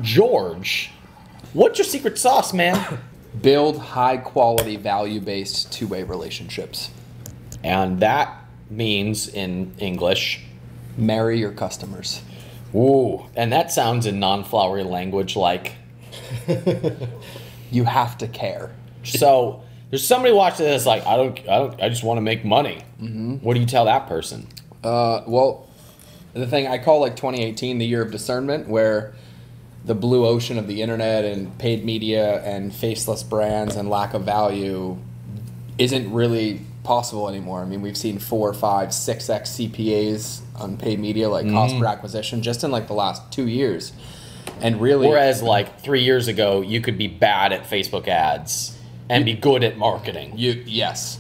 George, what's your secret sauce, man? Build high quality, value-based two-way relationships. And that means, in English, marry your customers. Ooh, and that sounds in non-flowery language like you have to care. So there's somebody watching this like, I just want to make money. Mm-hmm. What do you tell that person? Well, the thing I call like 2018 the year of discernment, where the blue ocean of the internet and paid media and faceless brands and lack of value isn't really possible anymore. I mean, we've seen 4, 5, 6x CPAs on paid media, like cost per acquisition, just in like the last 2 years. And really, whereas like 3 years ago, you could be bad at Facebook ads and be good at marketing. Yes,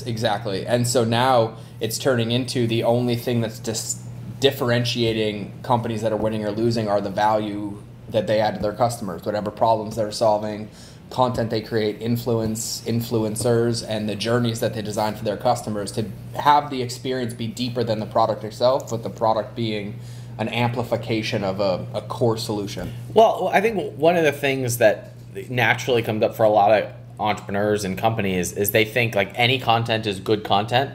exactly. And so now it's turning into the only thing that's just differentiating companies that are winning or losing are the value that they add to their customers, whatever problems they're solving, content they create, influencers, and the journeys that they design for their customers to have the experience be deeper than the product itself, with the product being an amplification of a core solution. Well, I think one of the things that naturally comes up for a lot of entrepreneurs and companies is they think like any content is good content.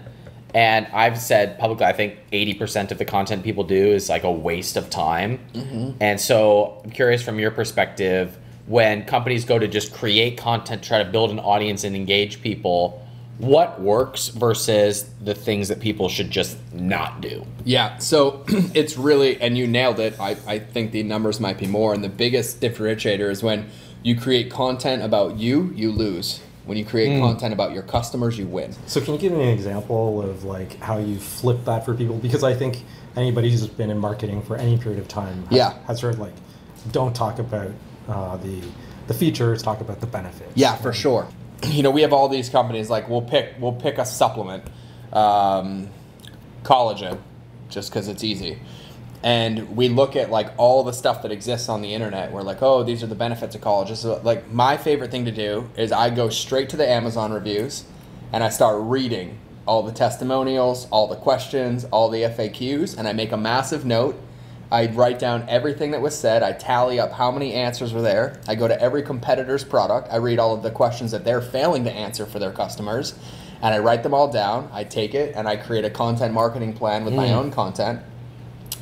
And I've said publicly, I think 80% of the content people do is like a waste of time. Mm-hmm. And so I'm curious from your perspective, when companies go to just create content, try to build an audience and engage people, what works versus the things that people should just not do? Yeah, so it's really, and you nailed it. I think the numbers might be more. And the biggest differentiator is when you create content about you, you lose. When you create content about your customers, you win. So can you give me an example of like how you flip that for people? Because I think anybody who's been in marketing for any period of time has heard like, don't talk about the features, talk about the benefits. Yeah, for sure. You know, we have all these companies like we'll pick a supplement, collagen, just because it's easy. And we look at like all the stuff that exists on the internet. We're like, oh, these are the benefits of collagen. So like my favorite thing to do is I go straight to the Amazon reviews and I start reading all the testimonials, all the questions, all the FAQs, and I make a massive note. I write down everything that was said. I tally up how many answers were there. I go to every competitor's product. I read all of the questions that they're failing to answer for their customers, and I write them all down. I take it and I create a content marketing plan with my own content.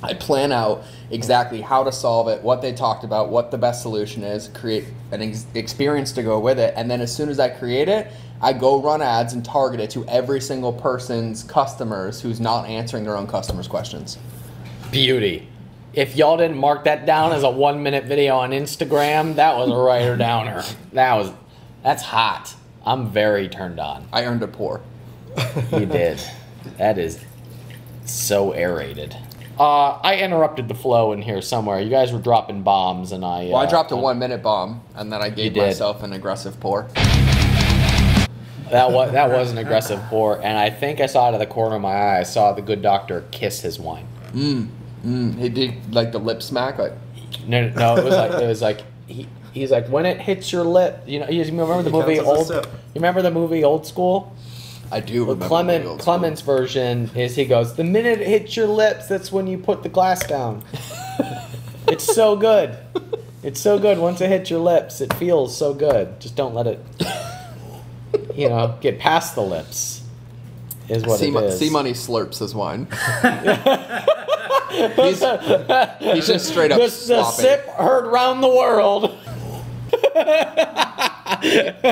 I plan out exactly how to solve it, what they talked about, what the best solution is, create an experience to go with it, and then as soon as I create it, I go run ads and target it to every single person's customers who's not answering their own customers' questions. Beauty. If y'all didn't mark that down as a 1-minute video on Instagram, that was a writer downer. That's hot. I'm very turned on. I earned a pour. You did. That is so aerated. I interrupted the flow in here somewhere. You guys were dropping bombs, and I dropped a 1-minute bomb, and then I gave myself an aggressive pour. That was an aggressive pour, and I think I saw out of the corner of my eye. I saw the good doctor kiss his wine. He did like the lip smack, like. No. It was like he's like, when it hits your lip. You know, you remember the movie Old? You remember the movie Old School? I do remember. Clement's version is he goes, the minute it hits your lips, that's when you put the glass down. It's so good. It's so good. Once it hits your lips, it feels so good. Just don't let it, get past the lips. Is what it is. C-Money slurps his wine. he's just straight up the slopping. sip heard round the world.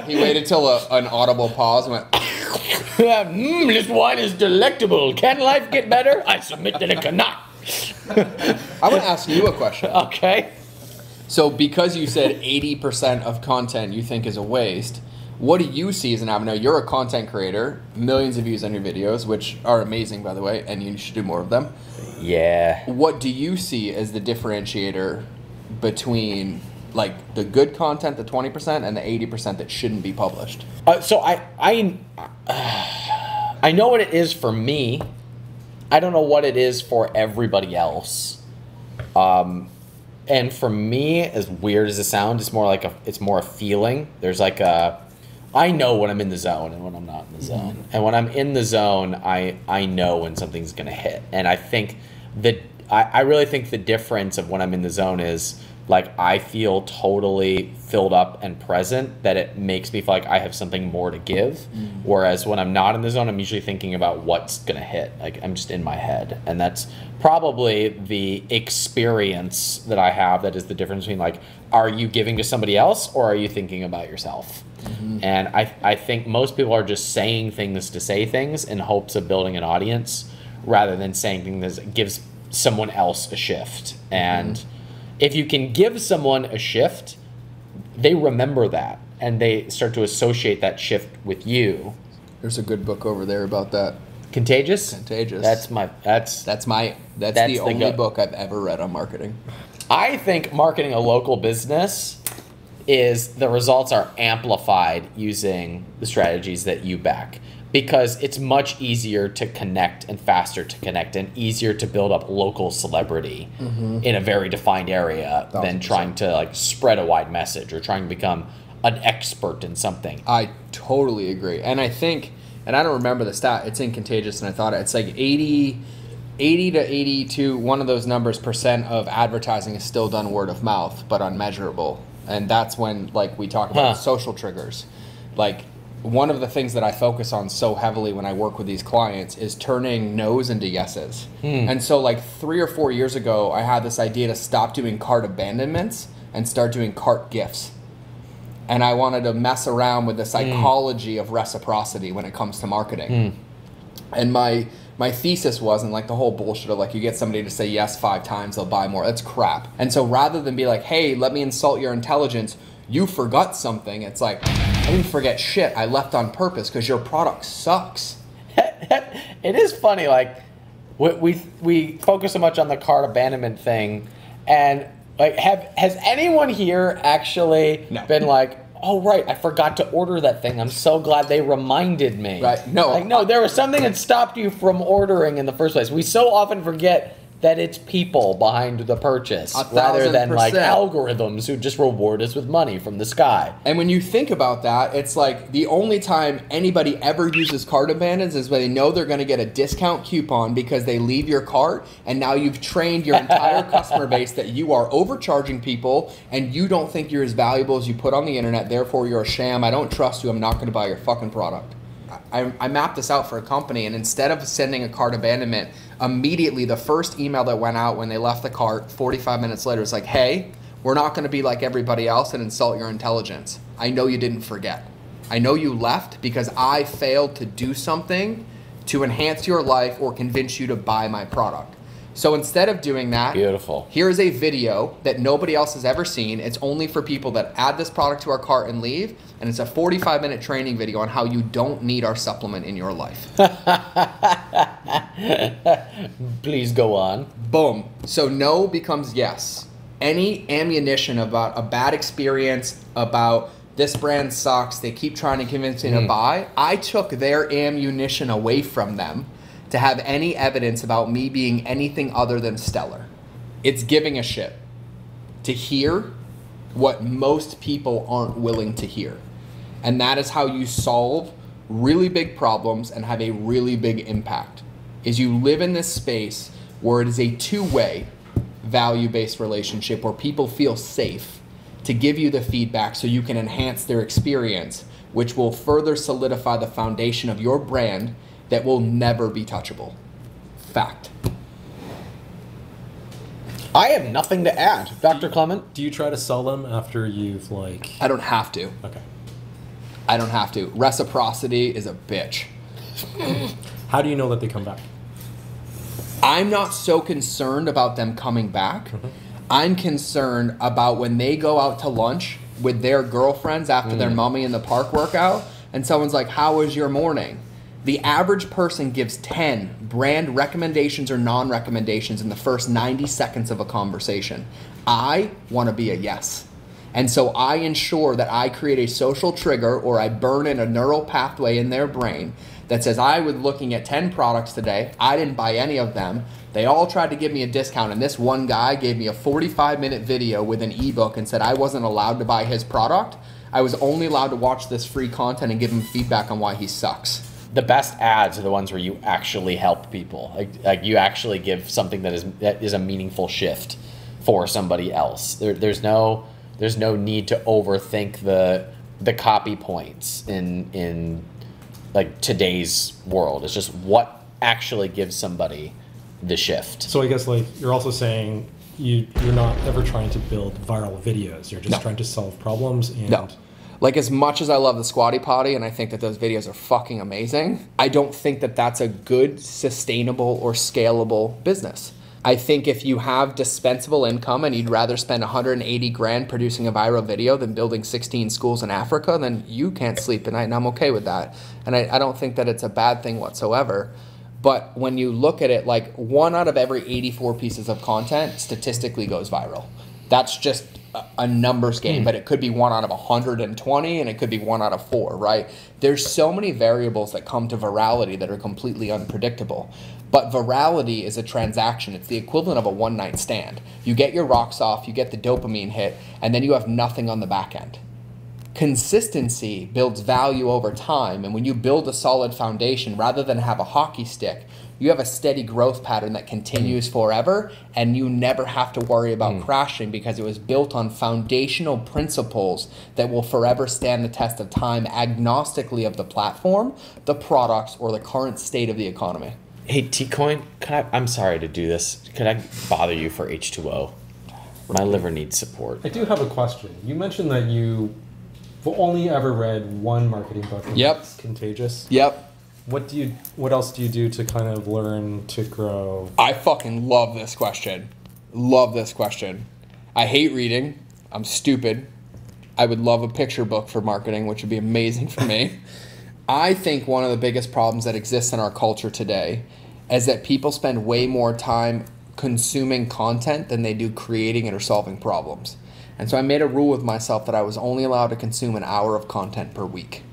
He waited till an audible pause and went. This wine is delectable. Can life get better? I submit that it cannot. I want to ask you a question. Okay. So because you said 80% of content you think is a waste, what do you see as an avenue? You're a content creator, millions of views on your videos, which are amazing, by the way, and you should do more of them. Yeah. What do you see as the differentiator between like the good content, the 20%, and the 80% that shouldn't be published? So I know what it is for me. I don't know what it is for everybody else. And for me, as weird as it sounds, it's more a feeling. There's like I know when I'm in the zone and when I'm not in the zone. Mm-hmm. And when I'm in the zone, I know when something's gonna hit. And I think I really think the difference of when I'm in the zone is like I feel totally filled up and present, that it makes me feel like I have something more to give. Whereas when I'm not in the zone, I'm usually thinking about what's gonna hit. Like I'm just in my head, and that's probably the experience that I have that is the difference between like, are you giving to somebody else or are you thinking about yourself? And I think most people are just saying things to say things in hopes of building an audience rather than saying things that gives someone else a shift. And if you can give someone a shift, they remember that and they start to associate that shift with you. There's a good book over there about that. Contagious? Contagious. That's the only book I've ever read on marketing. I think marketing a local business is the results are amplified using the strategies that you back, because it's much easier to connect and faster to connect and easier to build up local celebrity in a very defined area than trying to like spread a wide message or trying to become an expert in something. I totally agree. And I think, and I don't remember the stat, it's in Contagious, and I thought it's like 80 to 82, one of those numbers, percent of advertising is still done word of mouth, but unmeasurable. And that's when, like, we talk about social triggers. Like, one of the things that I focus on so heavily when I work with these clients is turning no's into yeses. And so, like, 3 or 4 years ago, I had this idea to stop doing cart abandonments and start doing cart gifts. And I wanted to mess around with the psychology of reciprocity when it comes to marketing. And my thesis wasn't like the whole bullshit of like you get somebody to say yes 5 times, they'll buy more. That's crap. And so rather than be like, hey, let me insult your intelligence, you forgot something, it's like, I didn't forget shit. I left on purpose because your product sucks. It is funny, like we focus so much on the cart abandonment thing, and like has anyone here actually been like, oh right, I forgot to order that thing. I'm so glad they reminded me. Right? No, like no, there was something that stopped you from ordering in the first place. We so often forget that it's people behind the purchase rather than like algorithms who just reward us with money from the sky. And when you think about that, it's like the only time anybody ever uses cart abandons is when they know they're going to get a discount coupon because they leave your cart, and now you've trained your entire customer base that you are overcharging people and you don't think you're as valuable as you put on the internet, therefore you're a sham. I don't trust you. I'm not going to buy your fucking product. I mapped this out for a company, and instead of sending a cart abandonment, immediately the first email that went out when they left the cart 45 minutes later was like, hey, we're not going to be like everybody else and insult your intelligence. I know you didn't forget. I know you left because I failed to do something to enhance your life or convince you to buy my product. So instead of doing that, here is a video that nobody else has ever seen. It's only for people that add this product to our cart and leave. And it's a 45-minute training video on how you don't need our supplement in your life. Please go on. Boom. So no becomes yes. Any ammunition about a bad experience, about this brand sucks, they keep trying to convince me to buy, I took their ammunition away from them to have any evidence about me being anything other than stellar. It's giving a shit to hear what most people aren't willing to hear. And that is how you solve really big problems and have a really big impact. Is you live in this space where it is a two-way value-based relationship where people feel safe to give you the feedback so you can enhance their experience, which will further solidify the foundation of your brand that will never be touchable. Fact. I have nothing to add. Dr. Clement? Do you try to sell them after you've like... I don't have to. Okay. I don't have to. Reciprocity is a bitch. How do you know that they come back? I'm not so concerned about them coming back. I'm concerned about when they go out to lunch with their girlfriends after their mommy in the park workout, and someone's like, how was your morning? The average person gives 10 brand recommendations or non-recommendations in the first 90 seconds of a conversation. I want to be a yes. And so I ensure that I create a social trigger or I burn in a neural pathway in their brain that says I was looking at 10 products today. I didn't buy any of them. They all tried to give me a discount, and this one guy gave me a 45-minute video with an ebook and said I wasn't allowed to buy his product. I was only allowed to watch this free content and give him feedback on why he sucks. The best ads are the ones where you actually help people. Like you actually give something that is a meaningful shift. for somebody else. There's no need to overthink the copy points in like today's world. It's just what actually gives somebody the shift. So I guess like you're also saying you're not ever trying to build viral videos. You're just trying to solve problems. And Like, as much as I love the Squatty Potty and I think that those videos are fucking amazing, I don't think that that's a good, sustainable, or scalable business. I think if you have dispensable income and you'd rather spend 180 grand producing a viral video than building 16 schools in Africa, then you can't sleep at night, and I'm okay with that. And I don't think that it's a bad thing whatsoever. But when you look at it, like 1 out of every 84 pieces of content statistically goes viral. That's just a numbers game, but it could be 1 out of 120 and it could be 1 out of 4, right? There's so many variables that come to virality that are completely unpredictable. But virality is a transaction. It's the equivalent of a one-night stand. You get your rocks off, you get the dopamine hit, and then you have nothing on the back end. Consistency builds value over time, and when you build a solid foundation, rather than have a hockey stick, you have a steady growth pattern that continues forever, and you never have to worry about crashing because it was built on foundational principles that will forever stand the test of time, agnostically of the platform, the products, or the current state of the economy. Hey, T-Coin, I'm sorry to do this. Could I bother you for H2O? My liver needs support. I do have a question. You mentioned that you've only ever read one marketing book. It's Contagious. Yep. What else do you do to kind of learn to grow? I fucking love this question. Love this question. I hate reading. I'm stupid. I would love a picture book for marketing, which would be amazing for me. I think one of the biggest problems that exists in our culture today is that people spend way more time consuming content than they do creating it or solving problems. And so I made a rule with myself that I was only allowed to consume an hour of content per week.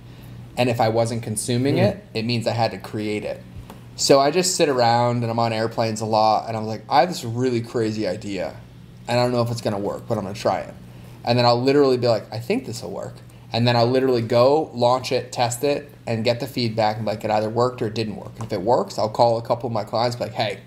And if I wasn't consuming it, it means I had to create it. So I just sit around and I'm on airplanes a lot and I'm like, I have this really crazy idea and I don't know if it's gonna work, but I'm gonna try it. And then I'll literally be like, I think this will work. And then I'll literally go, launch it, test it, and get the feedback and like it either worked or it didn't work. And if it works, I'll call a couple of my clients and be like, hey,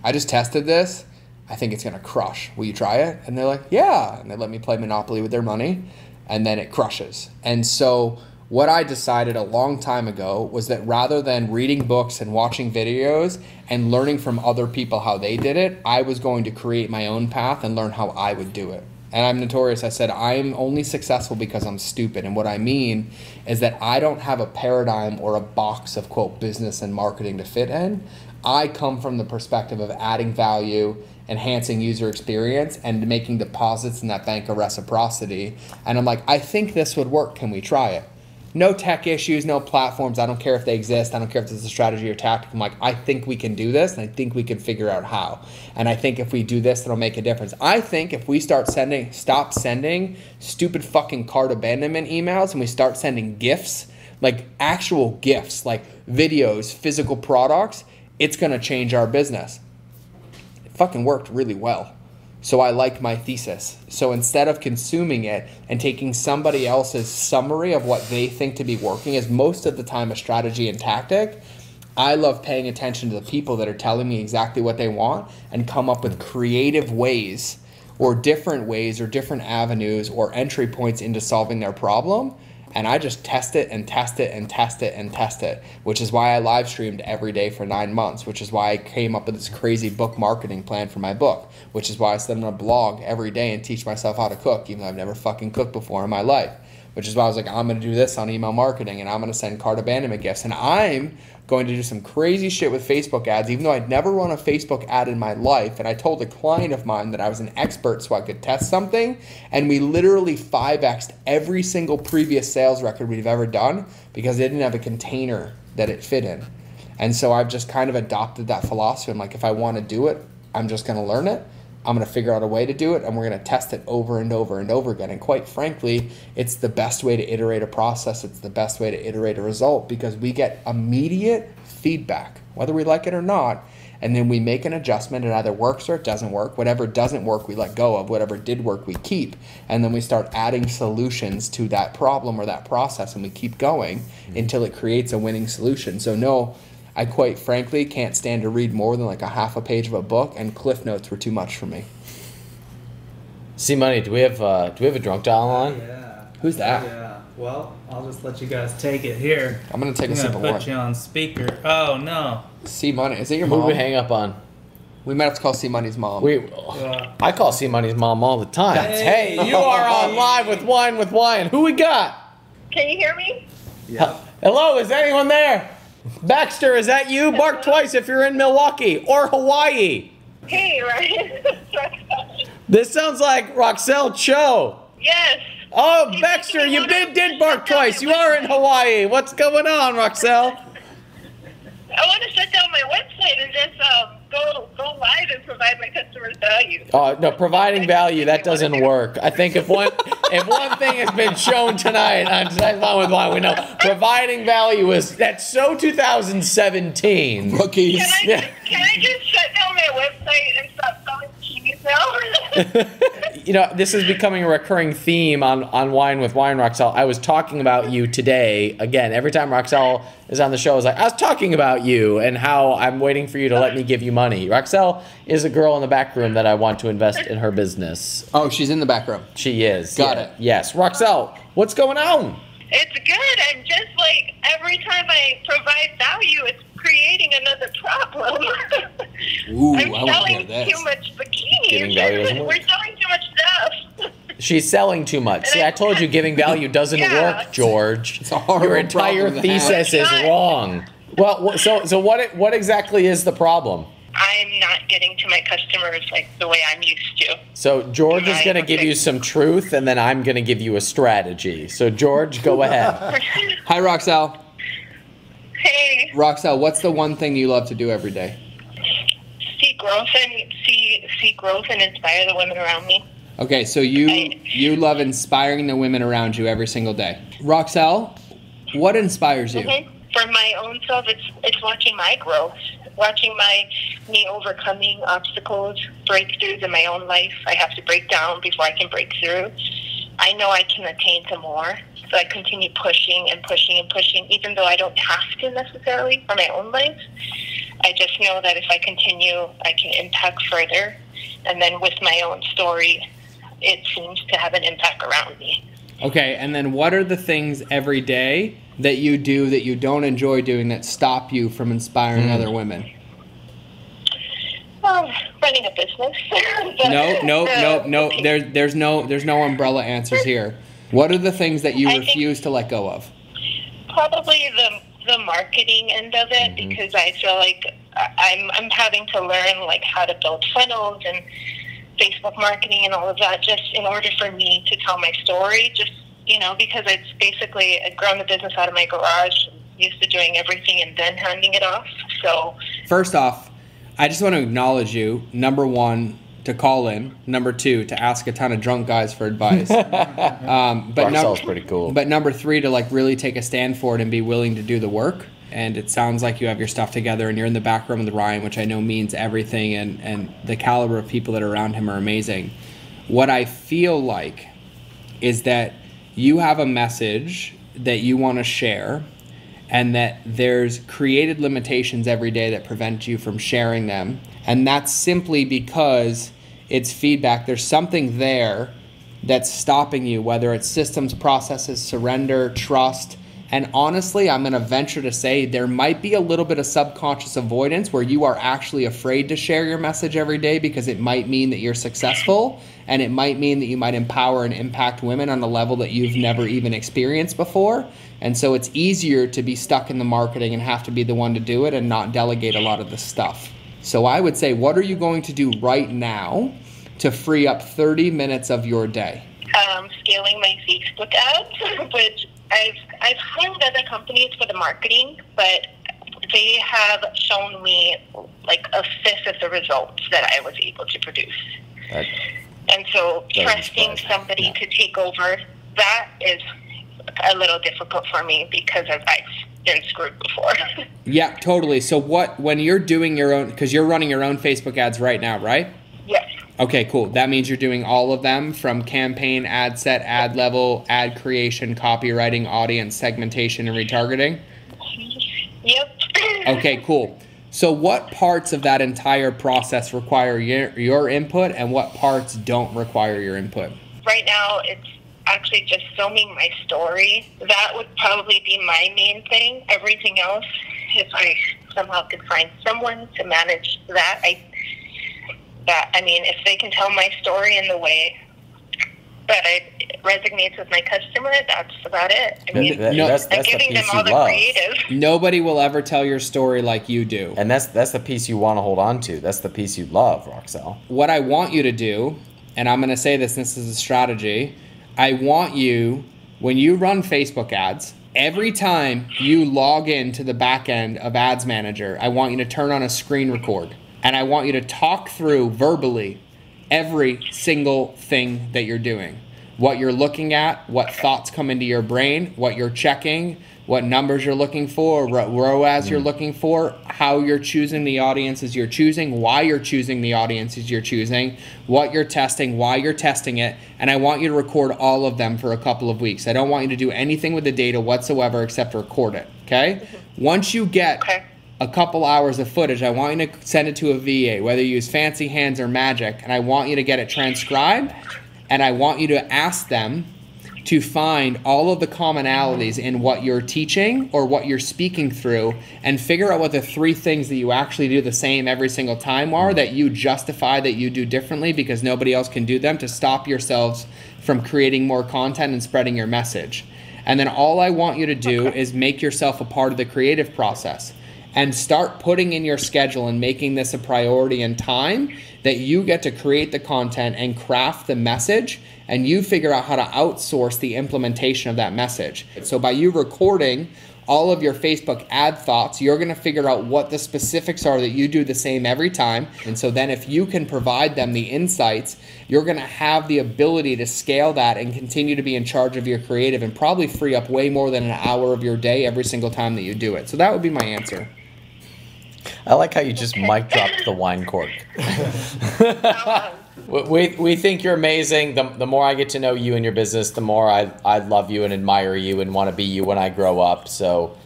I just tested this. I think it's gonna crush. Will you try it? And they're like, yeah. And they let me play Monopoly with their money and then it crushes. And so what I decided a long time ago was that rather than reading books and watching videos and learning from other people how they did it, I was going to create my own path and learn how I would do it. And I'm notorious. I said, I'm only successful because I'm stupid. And what I mean is that I don't have a paradigm or a box of, quote, business and marketing to fit in. I come from the perspective of adding value, enhancing user experience, and making deposits in that bank of reciprocity. And I'm like, I think this would work. Can we try it? No tech issues, no platforms. I don't care if they exist. I don't care if it's a strategy or tactic. I'm like, I think we can do this, and I think we can figure out how. And I think if we do this, it'll make a difference. I think if we stop sending stupid fucking cart abandonment emails and we start sending gifts, like actual gifts, like videos, physical products, it's gonna change our business. It fucking worked really well. So I like my thesis. So instead of consuming it and taking somebody else's summary of what they think to be working is most of the time a strategy and tactic, I love paying attention to the people that are telling me exactly what they want and come up with creative ways or different avenues or entry points into solving their problem. And I just test it and test it and test it and test it, which is why I live streamed every day for 9 months, which is why I came up with this crazy book marketing plan for my book, which is why I sit on a blog every day and teach myself how to cook, even though I've never fucking cooked before in my life, which is why I was like, I'm going to do this on email marketing and I'm going to send cart abandonment gifts. And I'm going to do some crazy shit with Facebook ads, even though I'd never run a Facebook ad in my life. And I told a client of mine that I was an expert so I could test something. And we literally 5x'd every single previous sales record we've ever done because they didn't have a container that it fit in. And so I've just kind of adopted that philosophy. I'm like, if I want to do it, I'm just going to learn it. I'm going to figure out a way to do it, and we're going to test it over and over and over again. And quite frankly, it's the best way to iterate a process. It's the best way to iterate a result because we get immediate feedback, whether we like it or not, and then we make an adjustment. It either works or it doesn't work. Whatever doesn't work, we let go of. Whatever did work, we keep. And then we start adding solutions to that problem or that process, and we keep going until it creates a winning solution. So no, I quite frankly can't stand to read more than like a half a page of a book, and Cliff Notes were too much for me. C Money, do we have a drunk dial on? Yeah. Who's that? Yeah. Well, I'll just let you guys take it here. I'm gonna take a I'm sip gonna of put you water. on speaker. Oh no. C Money, is it your Who do mom? we hang up on? We might have to call C Money's mom. I call C Money's mom all the time. Hey, you are on Live with Wine with Wine. Who we got? Can you hear me? Yeah. Hello, is anyone there? Baxter, is that you? Bark twice if you're in Milwaukee or Hawaii. Hey, Ryan. This sounds like Roxelle Cho. Yes. Oh, Baxter, you did bark twice. You are in Hawaii. What's going on, Roxelle? I want to shut down my website and just go live and provide my customers value. Oh no, providing value, that doesn't work. I think if one thing has been shown tonight on Tonight's Wine with Wine, we know providing value that's so 2017. Rookies. Can I just shut down my website and stop selling cheese now? You know, this is becoming a recurring theme on Wine with Wine, Roxelle. I was talking about you today. Again, every time Roxelle is on the show, I was like, I was talking about you and how I'm waiting for you to let me give you money. Roxelle is a girl in the back room that I want to invest in her business. Oh, she's in the back room. She is. Got it. Yes. Roxelle, what's going on? It's good. I'm just like, every time I provide value, it's creating another problem. Ooh, I'm I want to hear selling this. too much Giving value doesn't bikinis. work. We're selling too much stuff. She's selling too much. See, I told you giving value doesn't Yeah. work, George. It's a horrible Your entire problem to have. thesis is wrong. Well, so what exactly is the problem? I'm not getting to my customers like the way I'm used to. So George is Right, going to give okay. you some truth, and then I'm going to give you a strategy. So George, go ahead. Hi, Roxelle. Hey, Roxelle, what's the one thing you love to do every day? see growth and inspire the women around me. Okay, so you love inspiring the women around you every single day. Roxelle, what inspires you? Mhm. For my own self, it's watching my growth, watching me overcoming obstacles, breakthroughs in my own life. I have to break down before I can break through. I know I can attain to more, so I continue pushing and pushing and pushing, even though I don't have to necessarily for my own life. I just know that if I continue, I can impact further. And then with my own story, it seems to have an impact around me. Okay, and then what are the things every day that you do that you don't enjoy doing that stop you from inspiring other women? Well, running a business. No. There's no umbrella answers here. What are the things that you I think- refuse to let go of? Probably the marketing end of it, because I feel like I'm having to learn like how to build funnels and Facebook marketing and all of that, just in order for me to tell my story. Just because it's basically I'd grown the business out of my garage, used to doing everything and then handing it off. So First off, I just want to acknowledge you. Number one, to call in. Number two, to ask a ton of drunk guys for advice. Roxelle's pretty cool. But number three, to like really take a stand for it and be willing to do the work. And it sounds like you have your stuff together and you're in the back room with Ryan, which I know means everything. And the caliber of people that are around him are amazing. What I feel like is that you have a message that you want to share, and that there's created limitations every day that prevent you from sharing them. And that's simply because it's feedback. There's something there that's stopping you, whether it's systems, processes, surrender, trust. And honestly, I'm going to venture to say there might be a little bit of subconscious avoidance where you are actually afraid to share your message every day because it might mean that you're successful, and it might mean that you might empower and impact women on a level that you've never even experienced before. And so it's easier to be stuck in the marketing and have to be the one to do it and not delegate a lot of the stuff. So I would say, what are you going to do right now to free up 30 minutes of your day? Scaling my Facebook ads, which I've hired other companies for the marketing, but they have shown me like a fifth of the results that I was able to produce. And so trusting somebody to take over, that is a little difficult for me because I've been screwed before. Yeah, totally. So when you're doing your own, because you're running your own Facebook ads right now, right? Yes. Okay, cool. That means you're doing all of them, from campaign, ad set, ad level, ad creation, copywriting, audience segmentation, and retargeting? Yep. Okay, cool. So what parts of that entire process require your input and what parts don't require your input? Right now, it's actually just filming my story. That would probably be my main thing. Everything else, if I somehow could find someone to manage that, I mean, if they can tell my story in the way that it resonates with my customer, that's about it. I mean, that's giving the them piece all you the love. creative. Nobody will ever tell your story like you do. And that's the piece you want to hold on to. That's the piece you love, Roxelle. What I want you to do, and I'm going to say this is a strategy, I want you, when you run Facebook ads, every time you log into the back end of Ads Manager, I want you to turn on a screen record. And I want you to talk through verbally every single thing that you're doing. What you're looking at, what thoughts come into your brain, what you're checking, what numbers you're looking for, what ROAS you're looking for, how you're choosing the audiences you're choosing, why you're choosing the audiences you're choosing, what you're testing, why you're testing it, and I want you to record all of them for a couple of weeks. I don't want you to do anything with the data whatsoever except record it, okay? Once you get a couple hours of footage, I want you to send it to a VA, whether you use Fancy Hands or Magic, and I want you to get it transcribed, and I want you to ask them to find all of the commonalities in what you're teaching or what you're speaking through and figure out what the 3 things that you actually do the same every single time are that you justify that you do differently because nobody else can do them to stop yourselves from creating more content and spreading your message. And then all I want you to do is make yourself a part of the creative process and start putting in your schedule and making this a priority in time that you get to create the content and craft the message, and you figure out how to outsource the implementation of that message. So by you recording all of your Facebook ad thoughts, you're gonna figure out what the specifics are that you do the same every time. And so then if you can provide them the insights, you're gonna have the ability to scale that and continue to be in charge of your creative and probably free up way more than an hour of your day every single time that you do it. So that would be my answer. I like how you just mic dropped the wine cork. We think you're amazing. The more I get to know you and your business, the more I love you and admire you and want to be you when I grow up. So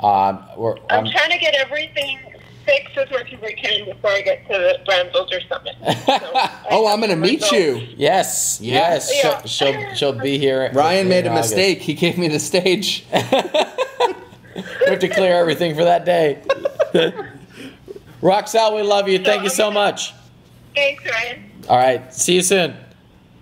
I'm trying to get everything fixed as much as I can before I get to the Brand Builder Summit. So I'm going to meet you. Yes. Yeah. She'll be here. Ryan made a mistake. He gave me the stage. We have to clear everything for that day. Roxelle, we love you. Thank you so much. Thanks, Ryan. All right. See you soon.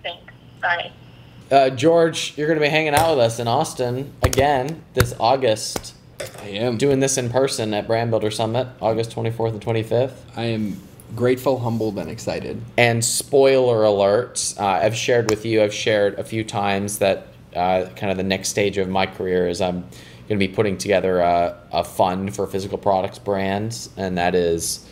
Thanks. Bye. George, you're going to be hanging out with us in Austin again this August. I am. Doing this in person at Brand Builder Summit, August 24th and 25th. I am grateful, humbled, and excited. And spoiler alert, I've shared a few times that kind of the next stage of my career is I'm going to be putting together a fund for physical products brands, and that is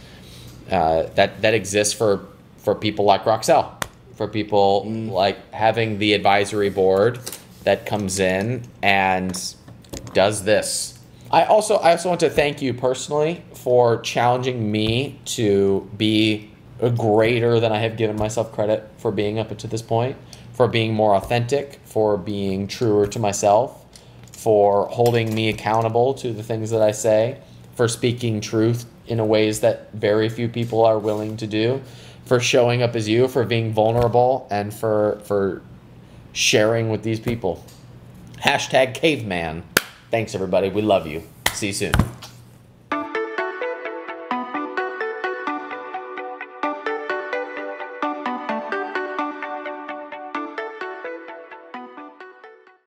that exists for people like Roxelle, for people like having the advisory board that comes in and does this. I also want to thank you personally for challenging me to be greater than I have given myself credit for being up until this point, for being more authentic, for being truer to myself, for holding me accountable to the things that I say, for speaking truth in ways that very few people are willing to do, for showing up as you, for being vulnerable, and for sharing with these people. #caveman. Thanks, everybody. We love you. See you soon.